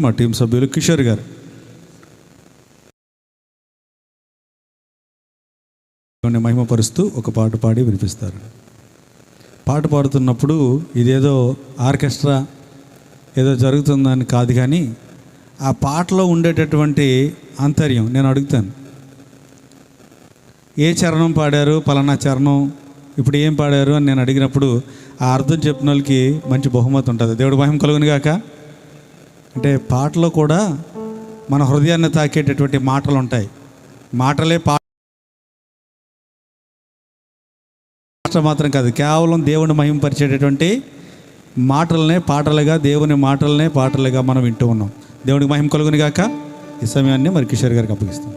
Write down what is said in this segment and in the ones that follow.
మా టీం సభ్యులు కిషోర్ గారు మహిమపరుస్తూ ఒక పాట పాడి వినిపిస్తారు. పాట పాడుతున్నప్పుడు ఇదేదో ఆర్కెస్ట్రా ఏదో జరుగుతుందని కాదు, కానీ ఆ పాటలో ఉండేటటువంటి ఆంతర్యం నేను అడుగుతాను. ఏ చరణం పాడారు, పలానా చరణం ఇప్పుడు ఏం పాడారు అని నేను అడిగినప్పుడు ఆ అర్థం చెప్పిన వాళ్ళకి మంచి బహుమతి ఉంటుంది. దేవుడు మహిమ కలుగును గాక. అంటే పాటలో కూడా మన హృదయాన్ని తాకేటటువంటి మాటలు ఉంటాయి. మాటలే పాట మాత్రం కాదు, కేవలం దేవుని మహిమపరిచేటటువంటి మాటలనే పాటలుగా, దేవుని మాటలనే పాటలుగా మనం వింటూ ఉన్నాం. దేవునికి మహిమ కలుగును గాక. ఈ సమయాన్ని మరి కిషోర్ గారికి అప్పగిస్తాం.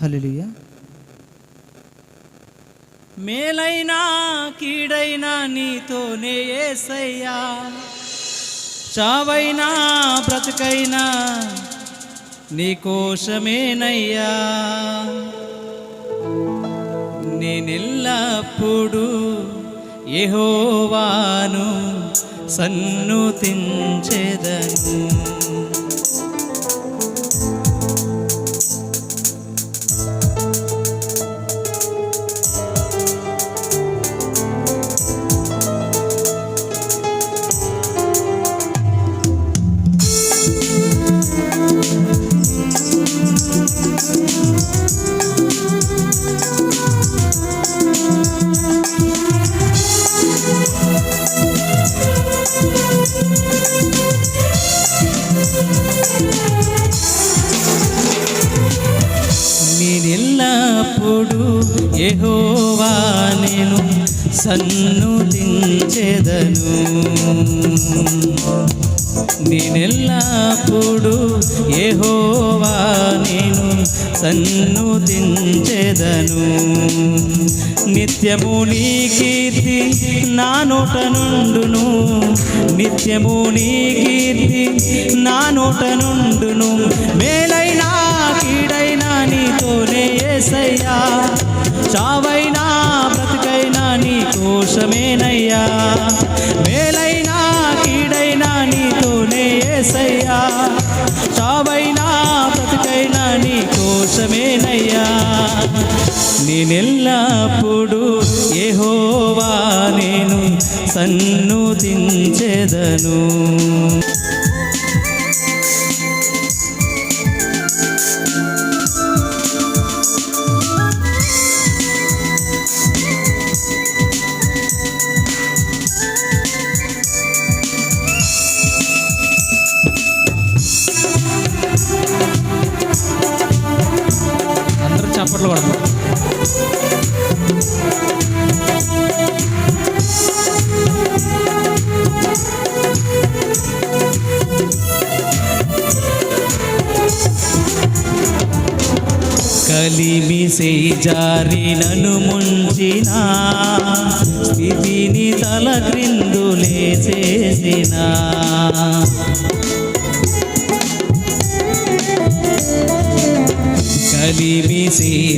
హల్లెలూయా. మేలైనా కీడైనా నీతోనే యేసయ్యా, చావైనా బ్రతుకైనా నీ కోసమేనయ్యా. నేనెల్లప్పుడు యెహోవాను సన్నుతించెదను. నేనెల్లప్పుడు యెహోవా నేను సన్నుతించెదను. నేనెల్లప్పుడు యెహోవా నేను సన్నుతించెదను. నిత్యము నీ కీర్తి నా నోట నుండును, నిత్యము నీ కీర్తి నా నోట నుండును. మేలైనా కీడైనా నీతోనే యేసయ్యా, చావైనా బ్రతుకైనా నీ కోసమేనయ్యా. మేలైనా కీడైనా నీతోనే యేసయ్యా, చావైనా బ్రతుకైనా నీ కోసమేనయ్యా. నేనెల్లప్పుడు యెహోవా నేను సన్నుతించెదను. అందరూ చప్పట్లు కొడతారు. కలిమి జారి నన్ను ముంచిన స్థితిని తల క్రిందులే చేసిన, కలిమి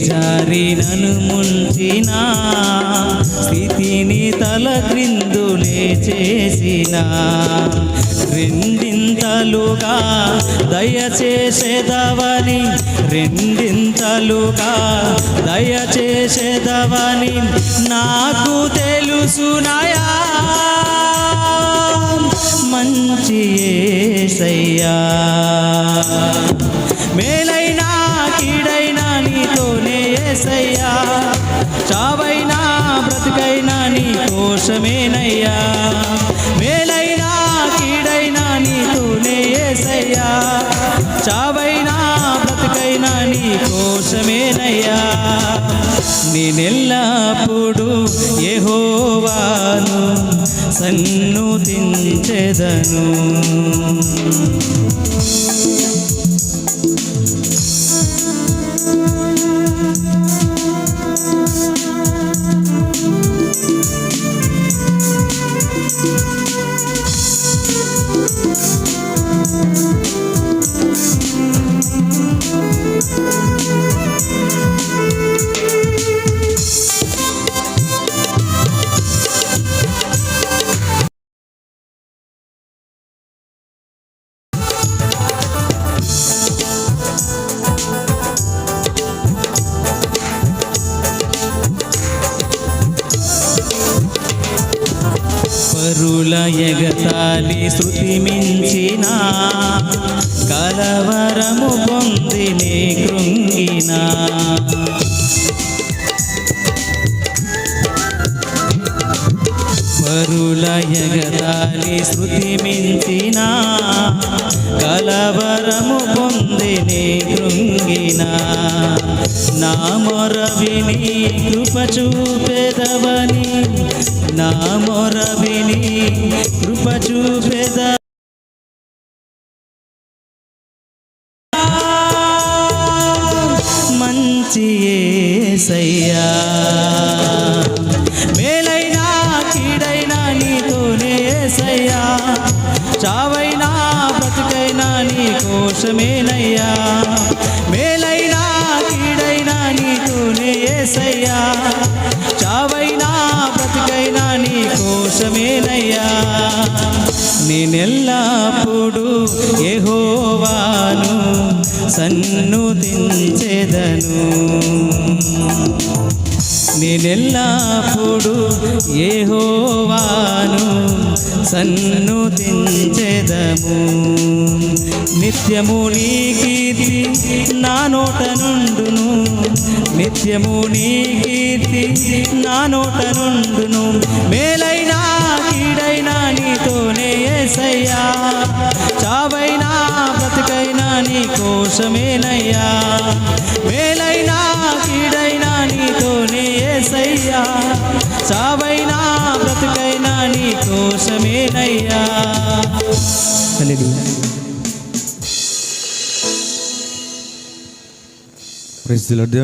జారి నన్ను ముంచిన స్థితిని తల క్రిందులే చేసిన. రెండింతలుగా దయచేసేదవని, రెండింతలుగా దయచేసేదవని నాకు తెలుసునయా. మంచి యేసయ్యా, మేలైనా కీడైనా నీతోనే యేసయ్యా, చావైనా బ్రతుకైనా నీ కోసమేనయ్యా. మేలైనా కీడైనా నీతోనే యేసయ్యా, చావైనా బ్రతుకైనా నీ కోసమేనయ్యా. నేనెల్లప్పుడు యెహోవాను సన్నుతించెదను. పరుల ఎగతాళి శృతి మించిన కలవరము పొంది నే కృంగిన పరుల ఎగతాళి శృతి మించిన కలవరము పొంది నే కృంగిన నా మొర విని కృప చూపెదవని నా మొర విని కృప చూపెద మంచి యేసయ్యా మేలైనా కీడైనా నీతోనే యేసయ్యా చావైనా బ్రతుకైనా నీ కోసమేనయ్యా మేలైనా కీడైనా నీతోనే యేసయ్యా చావైనా బ్రతుకైనా నీ కోసమేనయ్యా నేనెల్లప్పుడు యెహోవాను సన్నుతించెదను నేనెల్లప్పుడు యెహోవాను సన్నుతించెదము నిత్యము నీ కీర్తి నా నోట నుండును నిత్యము నీ కీర్తి నా నోట నుండును మేలైనా కీడైనా నీతోనే యేసయ్యా చావైనా బ్రతుకైనా నీ కోసమేనయ్యా మేలైనా కీడైనా నీతోనే యేసయ్యా చావైనా బ్రతుకైనా నీ కోసమేనయ్యా. హల్లెలూయా. Praise the lord.